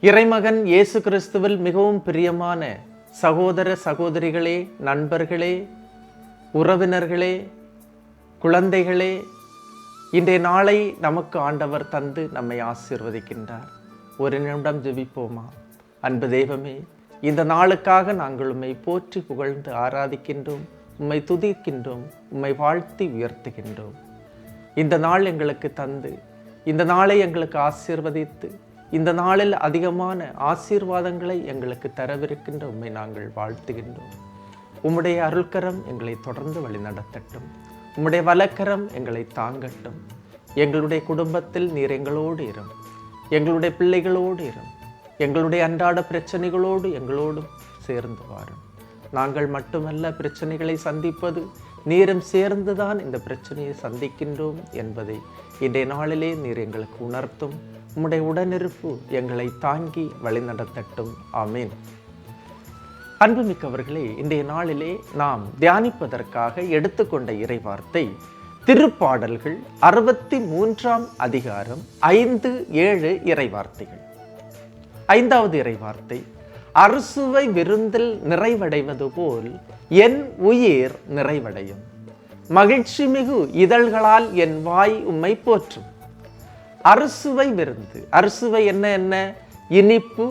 இறைமகன் இயேசு கிறிஸ்துவில் மிகவும் பிரியமான சகோதர சகோதரிகளே, நண்பர்களே, உறவினர்களே, குழந்தைகளே, இன்றைய நாளை நமக்கு ஆண்டவர் தந்து நம்மை ஆசீர்வதிக்கின்றார். ஒரு நிமிடம் ஜெபிப்போமா? அன்பு தெய்வமே, இந்த நாளுக்காக நாங்கள் உம்மை போற்றி புகழ்ந்து ஆராதிக்கின்றோம், உம்மை துதிக்கின்றோம், உம்மை வாழ்த்தி உயர்த்துகின்றோம். இந்த நாள் எங்களுக்கு தந்து, இந்த நாளை எங்களுக்கு ஆசீர்வதித்து, இந்த நாளில் அதிகமான ஆசீர்வாதங்களை எங்களுக்கு தரவிருக்கின்ற உம்மை நாங்கள் வாழ்த்துகின்றோம். உம்முடைய அருள்கரம் எங்களை தொடர்ந்து வழிநடத்தட்டும். உம்முடைய வலக்கரம் எங்களை தாங்கட்டும். எங்களுடைய குடும்பத்தில் நீர் எங்களோடு இரும். எங்களுடைய பிள்ளைகளோடு இரும். எங்களுடைய அன்றாட பிரச்சனைகளோடு எங்களோடும் சேர்ந்து வாரும். நாங்கள் மட்டுமல்ல பிரச்சனைகளை சந்திப்பது, நீரும் சேர்ந்துதான் இந்த பிரச்சனையை சந்திக்கின்றோம் என்பதை இன்றைய நாளிலே நீர் எங்களுக்கு உணர்த்தும். உம்முடைய உடனிருப்பு எங்களை தாங்கி வழிநடத்தட்டும். ஆமீன். அன்புமிக்கவர்களே, இன்றைய நாளிலே நாம் தியானிப்பதற்காக எடுத்துக்கொண்ட இறைவார்த்தை திருப்பாடல்கள் 63ஆம் அதிகாரம் 5-7 இறைவார்த்தைகள். 5வது இறைவார்த்தை, அறுசுவை விருந்தில் நிறைவடைவது போல் என் உயிர் நிறைவடையும். மகிழ்ச்சி மிகு இதழ்களால் என் வாய் உம்மை போற்றும். அறுசுவை விருந்து. அறுசுவை என்ன? இனிப்பு,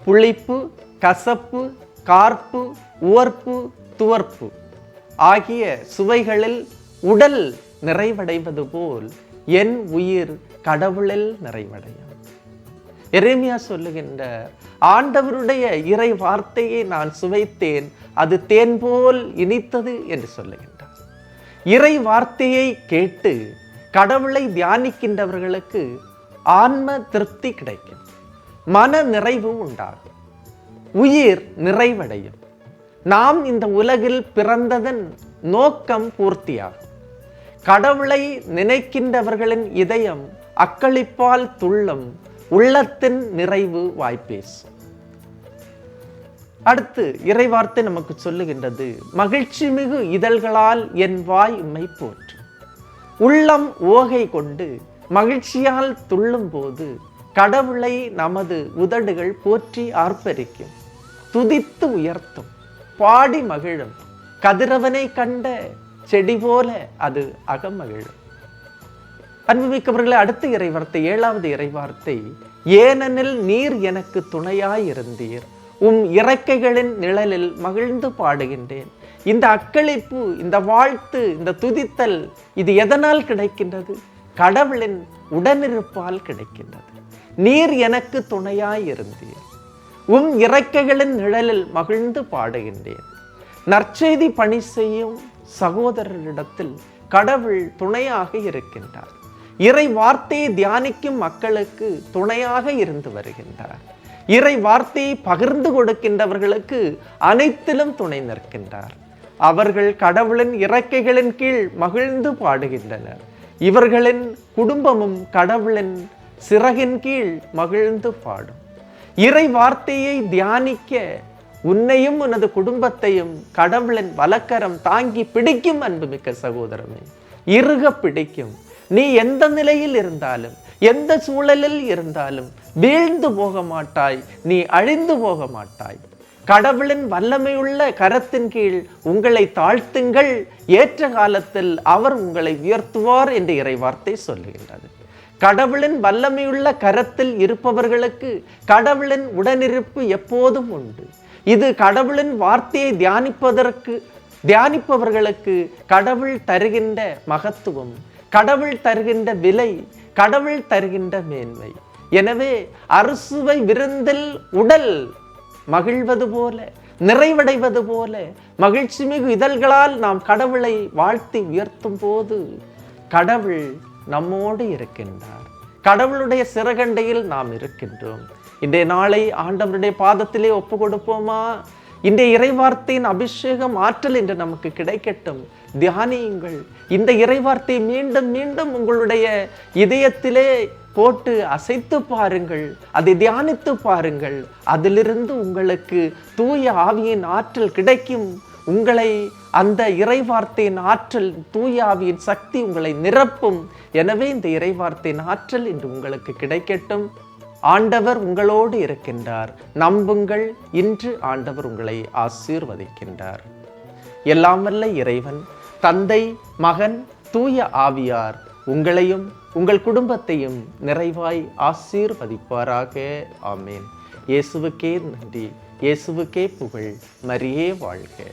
புளிப்பு, கசப்பு, கார்ப்பு, உவர்ப்பு, துவர்ப்பு ஆகிய சுவைகளில் உடல் நிறைவடைவது போல் என் உயிர் கடவுளில் நிறைவடையும். எரேமியா சொல்லுகின்ற ஆண்டவருடைய இறை வார்த்தையை நான் சுவைத்தேன், அது தேன் போல் இனித்தது என்று சொல்லுகின்றார். இறை வார்த்தையை கேட்டு கடவுளை தியானிக்கின்றவர்களுக்கு ஆன்ம திருப்தி கிடைக்கும், மன நிறைவு உண்டாகும், உயிர் நிறைவடையும். நாம் இந்த உலகில் பிறந்ததன் நோக்கம் பூர்த்தியாகும். கடவுளை நினைக்கின்றவர்களின் இதயம் அக்களிப்பால் துள்ளும், உள்ளத்தின் நிறைவு வாய்ப்பேசும். அடுத்து இறைவார்த்தை நமக்கு சொல்லுகின்றது, மகிழ்ச்சி மிகு இதழ்களால் என் வாய் உம்மை போற்றும். உள்ளம் ஓகை கொண்டு மகிழ்ச்சியால் துள்ளும் போது கடவுளை நமது உதடுகள் போற்றி ஆர்ப்பரிக்கும், துதித்து உயர்த்தும், பாடி மகிழும். கதிரவனை கண்ட செடி போல அது அகமகிழும். அன்புமிக்கவர்களே, அடுத்த இறைவார்த்தை 7வது இறைவார்த்தை, ஏனெனில் நீர் எனக்கு துணையாயிருந்தீர், உம் இறக்கைகளின் நிழலில் மகிழ்ந்து பாடுகின்றேன். இந்த அக்களிப்பு, இந்த வாழ்த்து, இந்த துதித்தல், இது எதனால் கிடைக்கின்றது? கடவுளின் உடனிருப்பால் கிடைக்கின்றது. நீர் எனக்கு துணையாயிருந்தீர், உம் இறக்கைகளின் நிழலில் மகிழ்ந்து பாடுகின்றேன். நற்செய்தி பணி செய்யும் சகோதரரிடத்தில் கடவுள் துணையாக இருக்கின்றார். இறை வார்த்தையை தியானிக்கும் மக்களுக்கு துணையாக இருந்து வருகின்றார். இறை வார்த்தையை பகிர்ந்து கொடுக்கின்றவர்களுக்கு அனைத்திலும் துணை நிற்கின்றார். அவர்கள் கடவுளின் இறக்கைகளின் கீழ் மகிழ்ந்து பாடுகின்றனர். இவர்களின் குடும்பமும் கடவுளின் சிறகின் கீழ் மகிழ்ந்து பாடும். இறை வார்த்தையை தியானிக்க உன்னையும் உனது குடும்பத்தையும் கடவுளின் வலக்கரம் தாங்கி பிடிக்கும். அன்புமிக்க சகோதரமே, இறுக பிடிக்கும். நீ எந்த நிலையில் இருந்தாலும், எந்த சூழலில் இருந்தாலும் வீழ்ந்து போக மாட்டாய், நீ அழிந்து போக மாட்டாய். கடவுளின் வல்லமையுள்ள கரத்தின் கீழ் உங்களை தாழ்த்துங்கள், ஏற்ற காலத்தில் அவர் உங்களை உயர்த்துவார் என்று இறைவார்த்தை சொல்லுகின்றது. கடவுளின் வல்லமையுள்ள கரத்தில் இருப்பவர்களுக்கு கடவுளின் உடனிருப்பு எப்போதும் உண்டு. இது கடவுளின் வார்த்தையை தியானிப்பவர்களுக்கு கடவுள் தருகின்ற மகத்துவம், கடவுள் தருகின்ற விலை, கடவுள் தருகின்ற மேன்மை. எனவே அறுசுவை விருந்தில் உடல் மகிழ்வது போல, நிறைவடைவது போல, மகிழ்ச்சி மிகு இதழ்களால் நாம் கடவுளை வாழ்த்தி உயர்த்தும் போது கடவுள் நம்மோடு இருக்கின்றார். கடவுளுடைய சிறகண்டையில் நாம் இருக்கின்றோம். இன்றைய நாளை ஆண்டவருடைய பாதத்திலே ஒப்பு கொடுப்போமா? இன்றைய இறைவார்த்தையின் அபிஷேகம், ஆற்றல் என்று நமக்கு கிடைக்கட்டும். தியானியுங்கள். இந்த இறைவார்த்தை மீண்டும் மீண்டும் உங்களுடைய இதயத்திலே போட்டு அசைத்து பாருங்கள், அதை தியானித்து பாருங்கள். அதிலிருந்து உங்களுக்கு தூய ஆவியின் ஆற்றல் கிடைக்கும். உங்களை அந்த இறைவார்த்தையின் ஆற்றல், தூய ஆவியின் சக்தி உங்களை நிரப்பும். எனவே இந்த இறைவார்த்தையின் ஆற்றல் இன்று உங்களுக்கு கிடைக்கட்டும். ஆண்டவர் உங்களோடு இருக்கின்றார். நம்புங்கள், இன்று ஆண்டவர் உங்களை ஆசீர்வதிக்கின்றார். எல்லாம் வல்ல இறைவன், தந்தை, மகன், தூய ஆவியார் உங்களையும் உங்கள் குடும்பத்தையும் நிறைவாய் ஆசீர்வதிப்பாராக. ஆமேன். இயேசுவுக்கே நன்றி, இயேசுவுக்கே புகழ், மரியே வாழ்க.